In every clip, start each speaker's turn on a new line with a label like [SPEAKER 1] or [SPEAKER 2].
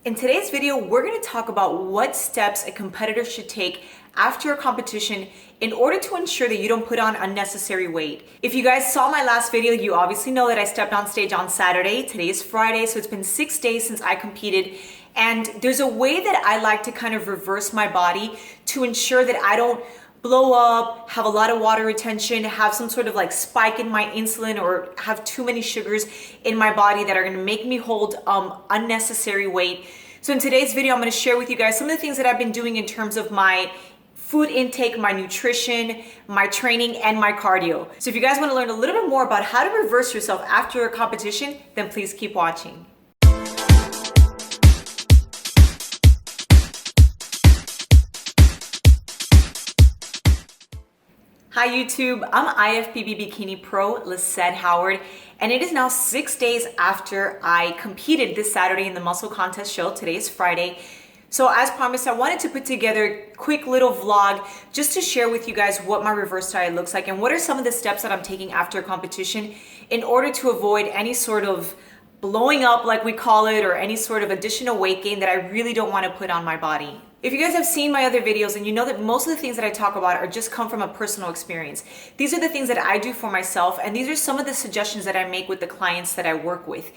[SPEAKER 1] In today's video, we're going to talk about what steps a competitor should take after a competition in order to ensure that you don't put on unnecessary weight. If you guys saw my last video, you obviously know that I stepped on stage on Saturday. Today is Friday, so it's been 6 days since I competed. And there's a way that I like to kind of reverse my body to ensure that I don't blow up, have a lot of water retention, have some sort of like spike in my insulin, or have too many sugars in my body that are going to make me hold unnecessary weight. So in today's video, I'm going to share with you guys some of the things that I've been doing in terms of my food intake, my nutrition, my training, and my cardio. So if you guys want to learn a little bit more about how to reverse yourself after a competition, then please keep watching. Hi YouTube, I'm IFBB Bikini Pro Lisette Howard, and it is now 6 days after I competed this Saturday in the muscle contest show. Today is Friday. So as promised, I wanted to put together a quick little vlog just to share with you guys what my reverse diet looks like and what are some of the steps that I'm taking after a competition in order to avoid any sort of blowing up, like we call it, or any sort of additional weight gain that I really don't want to put on my body. If you guys have seen my other videos, and you know that most of the things that I talk about are just come from a personal experience. These are the things that I do for myself, and these are some of the suggestions that I make with the clients that I work with.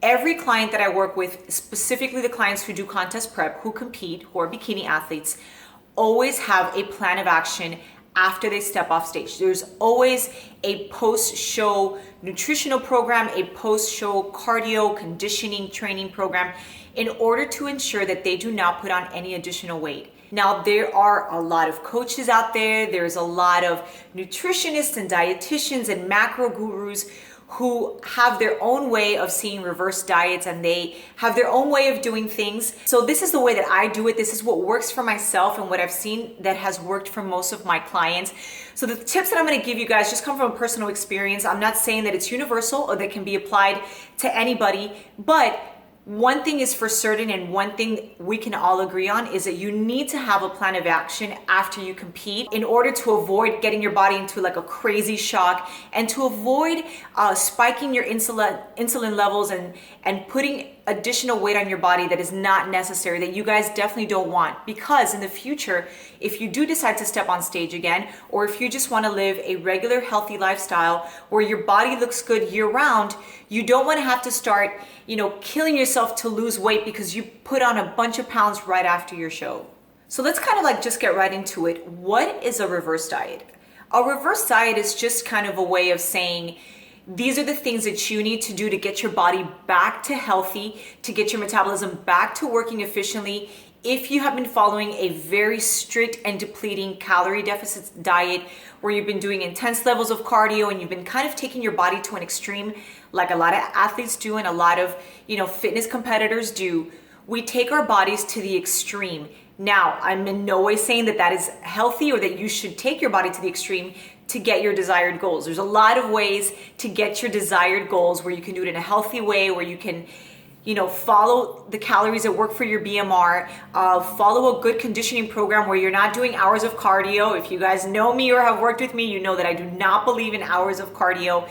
[SPEAKER 1] Every client that I work with, specifically the clients who do contest prep, who compete, who are bikini athletes, always have a plan of action after they step off stage. There's always a post-show nutritional program, a post-show cardio conditioning training program in order to ensure that they do not put on any additional weight. Now, there are a lot of coaches out there. There's a lot of nutritionists and dietitians and macro gurus who have their own way of seeing reverse diets, and they have their own way of doing things. So this is the way that I do it. This is what works for myself and what I've seen that has worked for most of my clients. So the tips that I'm going to give you guys just come from personal experience. I'm not saying that it's universal or that can be applied to anybody, but one thing is for certain, and one thing we can all agree on, is that you need to have a plan of action after you compete in order to avoid getting your body into like a crazy shock, and to avoid spiking your insulin levels and putting additional weight on your body that is not necessary, that you guys definitely don't want. Because in the future, if you do decide to step on stage again, or if you just want to live a regular healthy lifestyle where your body looks good year round, you don't want to have to start, killing yourself to lose weight because you put on a bunch of pounds right after your show. So let's kind of like just get right into it. What is a reverse diet? A reverse diet is just kind of a way of saying, these are the things that you need to do to get your body back to healthy, to get your metabolism back to working efficiently. If you have been following a very strict and depleting calorie deficit diet where you've been doing intense levels of cardio and you've been kind of taking your body to an extreme, like a lot of athletes do and a lot of, fitness competitors do, we take our bodies to the extreme. Now, I'm in no way saying that that is healthy or that you should take your body to the extreme to get your desired goals. There's a lot of ways to get your desired goals where you can do it in a healthy way, where you can follow the calories that work for your BMR, follow a good conditioning program where you're not doing hours of cardio. If you guys know me or have worked with me, you know that I do not believe in hours of cardio.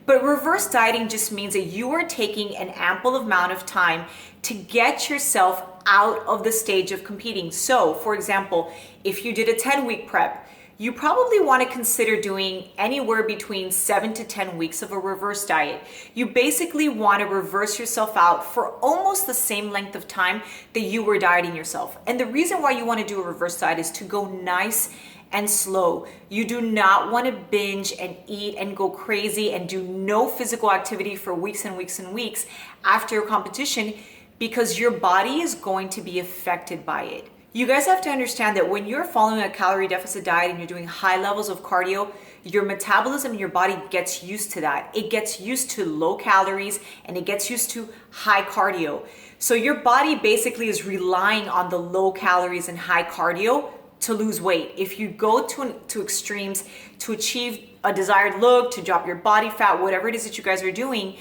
[SPEAKER 1] But reverse dieting just means that you are taking an ample amount of time to get yourself out of the stage of competing. So, for example, if you did a 10-week prep, you probably want to consider doing anywhere between 7 to 10 weeks of a reverse diet. You basically want to reverse yourself out for almost the same length of time that you were dieting yourself. And the reason why you want to do a reverse diet is to go nice and slow. You do not want to binge and eat and go crazy and do no physical activity for weeks and weeks and weeks after a competition, because your body is going to be affected by it. You guys have to understand that when you're following a calorie deficit diet and you're doing high levels of cardio, your metabolism and your body gets used to that. It gets used to low calories and it gets used to high cardio. So your body basically is relying on the low calories and high cardio to lose weight. If you go to extremes to achieve a desired look, to drop your body fat, whatever it is that you guys are doing,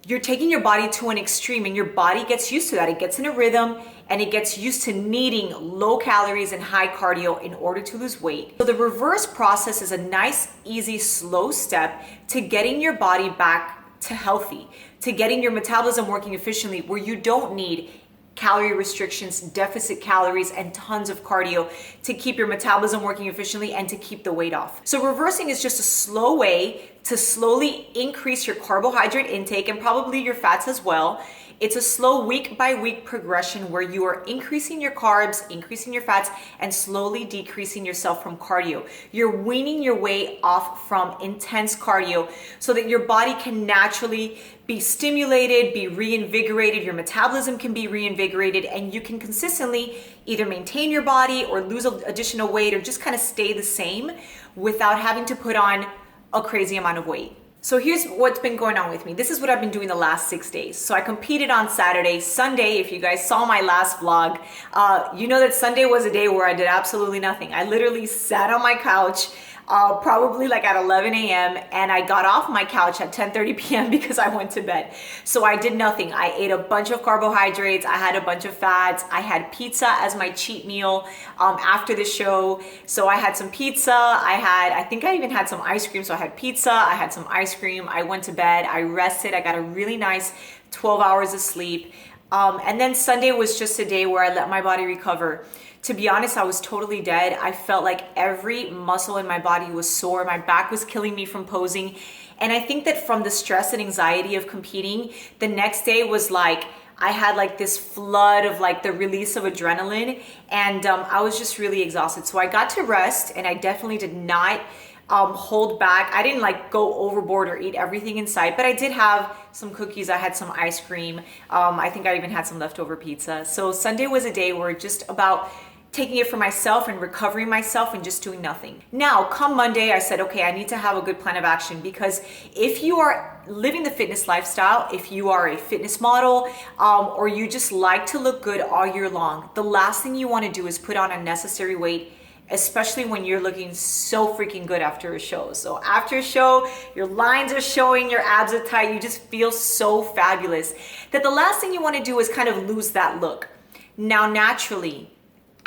[SPEAKER 1] you're taking your body to an extreme, and your body gets used to that. It gets in a rhythm and it gets used to needing low calories and high cardio in order to lose weight. So the reverse process is a nice, easy, slow step to getting your body back to to getting your metabolism working efficiently, where you don't need calorie restrictions, deficit calories, and tons of cardio to keep your metabolism working efficiently and to keep the weight off. So reversing is just a slow way to slowly increase your carbohydrate intake and probably your fats as well. It's a slow week by week progression where you are increasing your carbs, increasing your fats, and slowly decreasing yourself from cardio. You're weaning your way off from intense cardio so that your body can naturally be stimulated, be reinvigorated, your metabolism can be reinvigorated, and you can consistently either maintain your body or lose additional weight or just kind of stay the same without having to put on a crazy amount of weight. So here's what's been going on with me. This is what I've been doing the last 6 days. So I competed on Saturday. Sunday, if you guys saw my last vlog, you know that Sunday was a day where I did absolutely nothing. I literally sat on my couch, probably like at 11 a.m. and I got off my couch at 10:30 p.m. because I went to bed. So I did nothing. I ate a bunch of carbohydrates. I had a bunch of fats. I had pizza as my cheat meal after the show. So I had some pizza. I think I even had some ice cream. So I had pizza. I had some ice cream. I went to bed. I rested. I got a really nice 12 hours of sleep. And then Sunday was just a day where I let my body recover. To be honest, I was totally dead. I felt like every muscle in my body was sore. My back was killing me from posing. And I think that from the stress and anxiety of competing, the next day was like, I had like this flood of like the release of adrenaline, and I was just really exhausted. So I got to rest, and I definitely did not hold back. I didn't like go overboard or eat everything in sight, but I did have some cookies. I had some ice cream. I think I even had some leftover pizza. So Sunday was a day where just about taking it for myself and recovering myself and just doing nothing. Now, come Monday, I said, okay, I need to have a good plan of action, because if you are living the fitness lifestyle, if you are a fitness model, or you just like to look good all year long, the last thing you want to do is put on unnecessary weight, especially when you're looking so freaking good after a show. So after a show, your lines are showing, your abs are tight, you just feel so fabulous that the last thing you want to do is kind of lose that look. Now, naturally,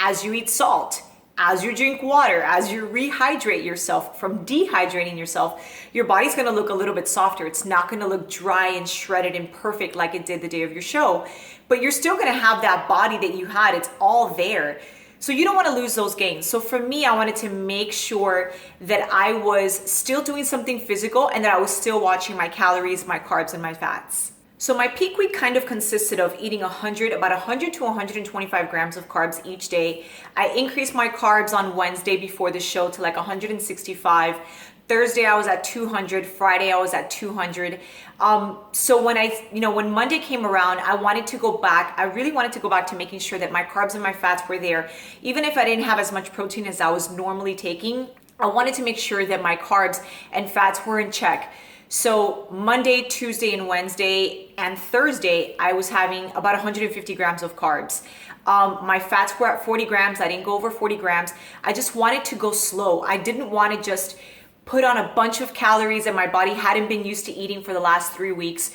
[SPEAKER 1] as you eat salt, as you drink water, as you rehydrate yourself from dehydrating yourself, your body's gonna look a little bit softer. It's not gonna look dry and shredded and perfect like it did the day of your show, but you're still gonna have that body that you had. It's all there. So you don't wanna lose those gains. So for me, I wanted to make sure that I was still doing something physical and that I was still watching my calories, my carbs, and my fats. So my peak week kind of consisted of eating about 100 to 125 grams of carbs each day. I increased my carbs on Wednesday before the show to like 165. Thursday I was at 200. Friday I was at 200. So when Monday came around, I wanted to go back. I really wanted to go back to making sure that my carbs and my fats were there. Even if I didn't have as much protein as I was normally taking, I wanted to make sure that my carbs and fats were in check. So Monday, Tuesday, and Wednesday, and Thursday, I was having about 150 grams of carbs. My fats were at 40 grams. I didn't go over 40 grams. I just wanted to go slow. I didn't want to just put on a bunch of calories that my body hadn't been used to eating for the last 3 weeks.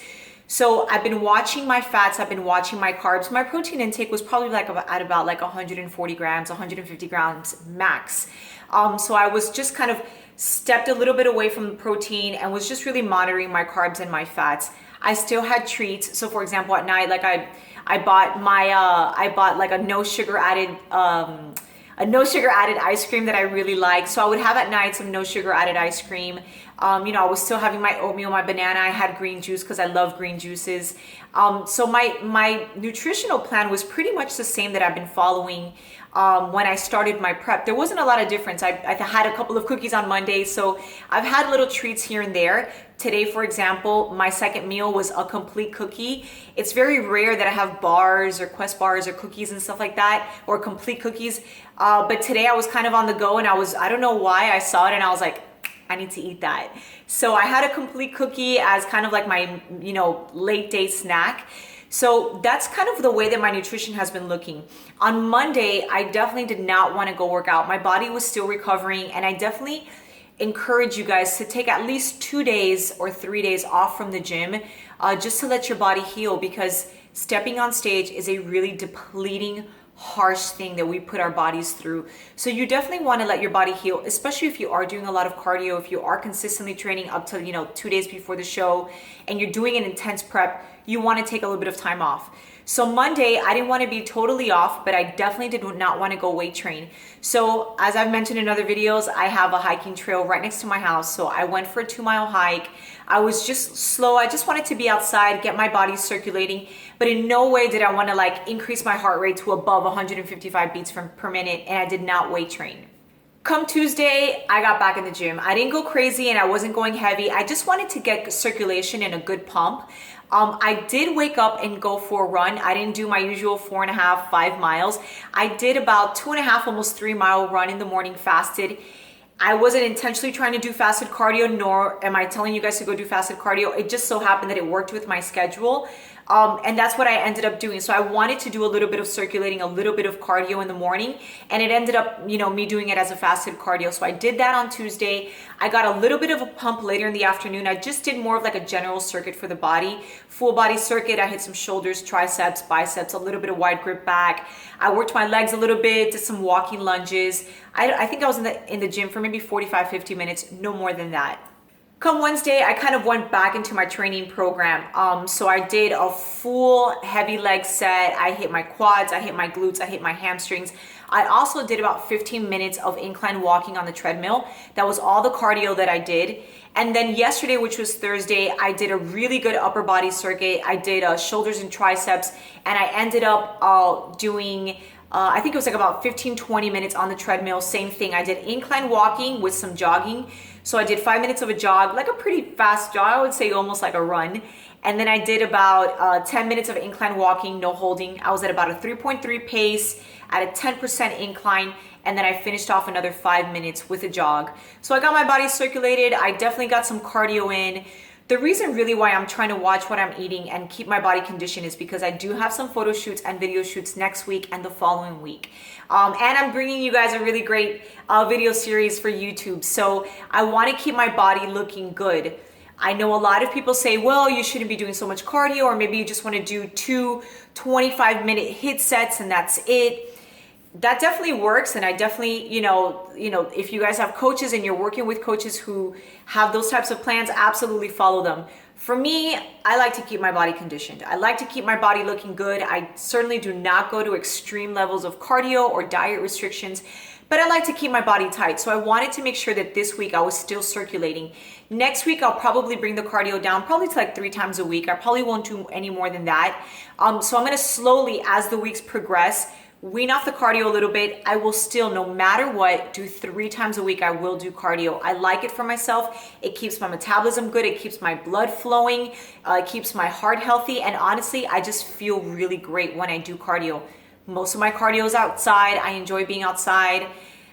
[SPEAKER 1] So I've been watching my fats. I've been watching my carbs. My protein intake was probably like at about like 140 grams, 150 grams max. So I was just kind of stepped a little bit away from the protein and was just really monitoring my carbs and my fats. I still had treats. So for example, at night, like I bought like a no sugar added ice cream that I really like. So I would have at night some no sugar added ice cream. I was still having my oatmeal, my banana. I had green juice because I love green juices. So my nutritional plan was pretty much the same that I've been following when I started my prep. There wasn't a lot of difference. I had a couple of cookies on Monday, so I've had little treats here and there. Today, for example, my second meal was a complete cookie. It's very rare that I have bars or Quest bars or cookies and stuff like that, or complete cookies. But today I was kind of on the go, and I don't know why I saw it and I was like, I need to eat that. So I had a complete cookie as kind of like my, late day snack. So that's kind of the way that my nutrition has been looking. On Monday, I definitely did not want to go work out. My body was still recovering, and I definitely encourage you guys to take at least 2 days or 3 days off from the gym just to let your body heal, because stepping on stage is a really depleting harsh thing that we put our bodies through. So you definitely want to let your body heal, especially if you are doing a lot of cardio, if you are consistently training up to, 2 days before the show and you're doing an intense prep, you want to take a little bit of time off. So Monday, I didn't want to be totally off, but I definitely did not want to go weight train. So as I've mentioned in other videos, I have a hiking trail right next to my house. So I went for a 2-mile hike. I was just slow. I just wanted to be outside, get my body circulating, but in no way did I want to like increase my heart rate to above 155 beats per minute. And I did not weight train. Come Tuesday, I got back in the gym. I didn't go crazy and I wasn't going heavy. I just wanted to get circulation and a good pump. I did wake up and go for a run. I didn't do my usual 4.5, 5 miles. I did about 2.5, almost 3-mile run in the morning, fasted. I wasn't intentionally trying to do fasted cardio, nor am I telling you guys to go do fasted cardio. It just so happened that it worked with my schedule. And that's what I ended up doing. So I wanted to do a little bit of circulating, a little bit of cardio in the morning, and it ended up, me doing it as a fasted cardio. So I did that on Tuesday. I got a little bit of a pump later in the afternoon. I just did more of like a general circuit for the body, full body circuit. I hit some shoulders, triceps, biceps, a little bit of wide grip back. I worked my legs a little bit, did some walking lunges. I think I was in the gym for maybe 45, 50 minutes, no more than that. Come Wednesday, I kind of went back into my training program. So I did a full heavy leg set. I hit my quads, I hit my glutes, I hit my hamstrings. I also did about 15 minutes of incline walking on the treadmill. That was all the cardio that I did. And then yesterday, which was Thursday, I did a really good upper body circuit. I did shoulders and triceps, and I ended up doing I think it was like about 15-20 minutes on the treadmill. Same thing. I did incline walking with some jogging. So I did 5 minutes of a jog, like a pretty fast jog. I would say almost like a run. And then I did about 10 minutes of incline walking, no holding. I was at about a 3.3 pace at a 10% incline. And then I finished off another 5 minutes with a jog. So I got my body circulated. I definitely got some cardio in. The reason really why I'm trying to watch what I'm eating and keep my body conditioned is because I do have some photo shoots and video shoots next week and the following week. And I'm bringing you guys a really great video series for YouTube. So I want to keep my body looking good. I know a lot of people say, well, you shouldn't be doing so much cardio, or maybe you just want to do 2 25-minute hit sets and that's it. That definitely works, and I definitely, if you guys have coaches and you're working with coaches who have those types of plans, absolutely follow them. For me, I like to keep my body conditioned. I like to keep my body looking good. I certainly do not go to extreme levels of cardio or diet restrictions, but I like to keep my body tight. So I wanted to make sure that this week I was still circulating. Next week, I'll probably bring the cardio down, probably to like 3 times a week. I probably won't do any more than that. So I'm going to slowly, as the weeks progress, wean off the cardio a little bit. I will still, no matter what, do 3 times a week. I will do cardio. I like it for myself. It keeps my metabolism good. It keeps my blood flowing. It keeps my heart healthy. And honestly, I just feel really great when I do cardio. Most of my cardio is outside. I enjoy being outside.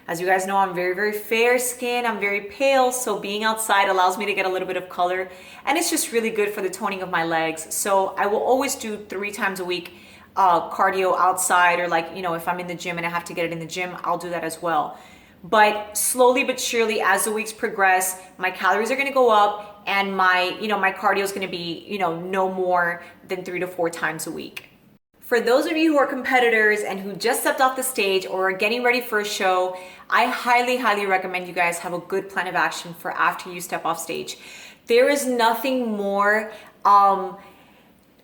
[SPEAKER 1] As you guys know, I'm very, very fair skinned. I'm very pale. So being outside allows me to get a little bit of color. And it's just really good for the toning of my legs. So I will always do 3 times a week cardio outside, or like, if I'm in the gym and I have to get it in the gym, I'll do that as well. But slowly but surely, as the weeks progress, my calories are going to go up, and my cardio is going to be, no more than 3 to 4 times a week. For those of you who are competitors and who just stepped off the stage or are getting ready for a show, I highly, highly recommend you guys have a good plan of action for after you step off stage. There is nothing more,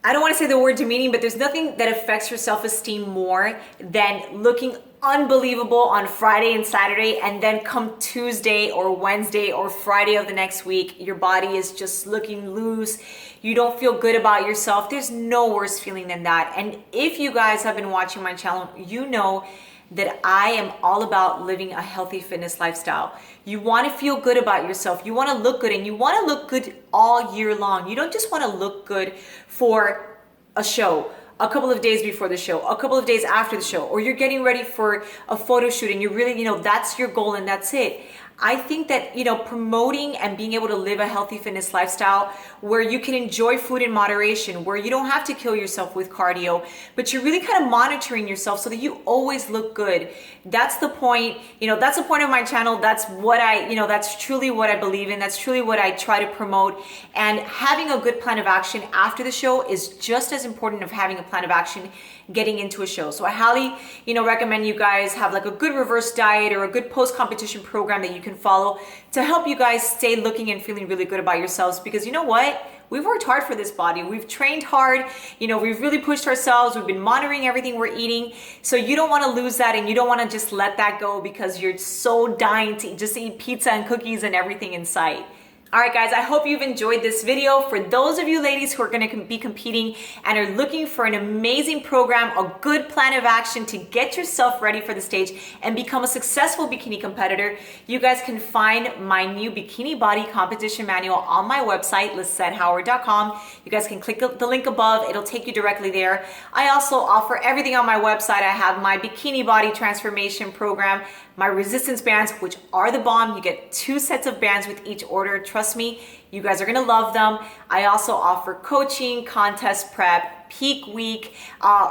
[SPEAKER 1] I don't want to say the word demeaning, but there's nothing that affects your self-esteem more than looking unbelievable on Friday and Saturday, and then come Tuesday or Wednesday or Friday of the next week, your body is just looking loose. You don't feel good about yourself. There's no worse feeling than that. And if you guys have been watching my channel, you know that I am all about living a healthy fitness lifestyle. You want to feel good about yourself. You want to look good, and you want to look good all year long. You don't just want to look good for a show, a couple of days before the show, a couple of days after the show, or you're getting ready for a photo shoot and you're really, that's your goal and that's it. I think that, promoting and being able to live a healthy fitness lifestyle where you can enjoy food in moderation, where you don't have to kill yourself with cardio, but you're really kind of monitoring yourself so that you always look good. That's the point. That's the point of my channel. That's what that's truly what I believe in. That's truly what I try to promote. And having a good plan of action after the show is just as important of having a plan of action getting into a show. So I highly, recommend you guys have like a good reverse diet or a good post-competition program that you can follow to help you guys stay looking and feeling really good about yourselves. Because you know what? We've worked hard for this body. We've trained hard. We've really pushed ourselves. We've been monitoring everything we're eating. So you don't want to lose that, and you don't want to just let that go because you're so dying to just eat pizza and cookies and everything in sight. All right, guys, I hope you've enjoyed this video. For those of you ladies who are going to be competing and are looking for an amazing program, a good plan of action to get yourself ready for the stage and become a successful bikini competitor, you guys can find my new bikini body competition manual on my website, lisettehoward.com. You guys can click the link above. It'll take you directly there. I also offer everything on my website. I have my bikini body transformation program, my resistance bands, which are the bomb. You get 2 sets of bands with each order. Trust me, you guys are gonna love them. I also offer coaching, contest prep, peak week,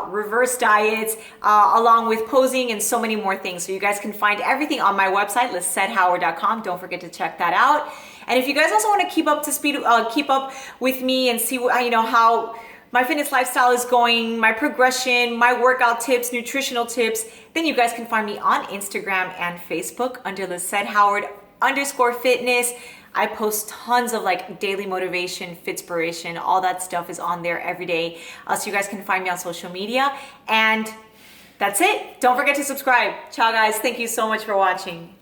[SPEAKER 1] reverse diets, along with posing and so many more things. So you guys can find everything on my website, lisettehoward.com. Don't forget to check that out. And if you guys also want to keep up to speed, keep up with me and see how my fitness lifestyle is going, my progression, my workout tips, nutritional tips, then you guys can find me on Instagram and Facebook under Lisette_Howard_fitness. I post tons of like daily motivation, fitspiration, all that stuff is on there every day. So you guys can find me on social media. And that's it. Don't forget to subscribe. Ciao guys. Thank you so much for watching.